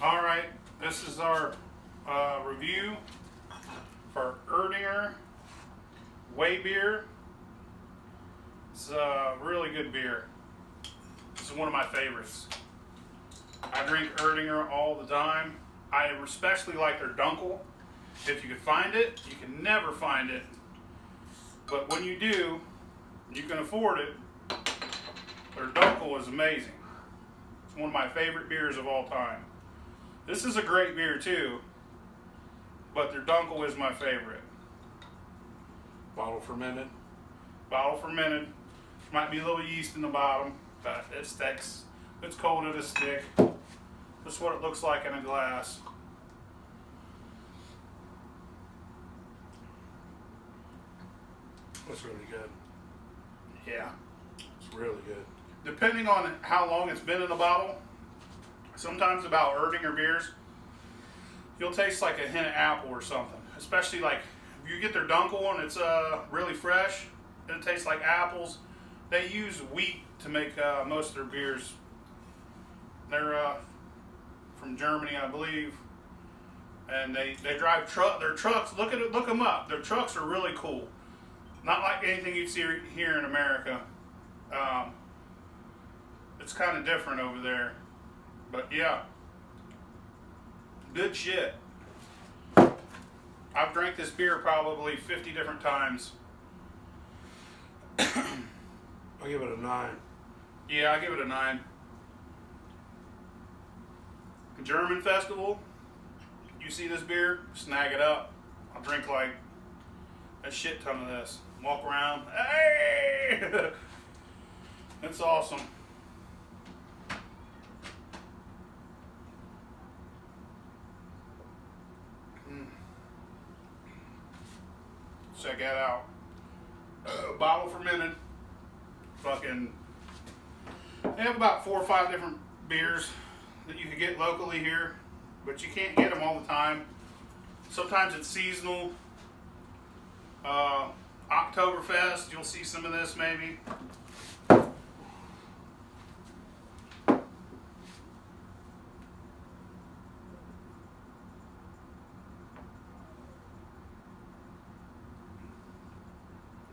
All right, this is our review for ERDINGER Weissbier. It's a really good beer. This is one of my favorites. I drink ERDINGER all the time. I especially like their Dunkel. If you can find it, you can never find it. But when you do, you can afford it. Their Dunkel is amazing. It's one of my favorite beers of all time. This is a great beer too, but their Dunkel is my favorite. Bottle fermented. Bottle fermented. Might be a little yeast in the bottom, but it sticks. It's cold at a stick. This is what it looks like in a glass. That's really good. Yeah. It's really good. Depending on how long it's been in the bottle, sometimes about ERDINGER beers, you'll taste like a hint of apple or something. Especially like if you get their Dunkel and it's really fresh, it tastes like apples. They use wheat to make most of their beers. They're from Germany, I believe, and they drive their trucks. Look them up. Their trucks are really cool. Not like anything you'd see here in America. It's kind of different over there, but yeah, good shit. I've drank this beer probably 50 different times. I'll give it a 9. Yeah, I give it a 9. German festival, you see this beer, snag it up. I'll drink like a shit ton of this. Walk around, hey! It's awesome. Check that out. Bottle fermented. Fucking. They have about 4 or 5 different beers that you can get locally here, but you can't get them all the time. Sometimes it's seasonal. Oktoberfest, you'll see some of this maybe.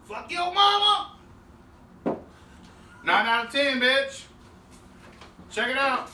Fuck your mama! 9 out of 10, bitch. Check it out.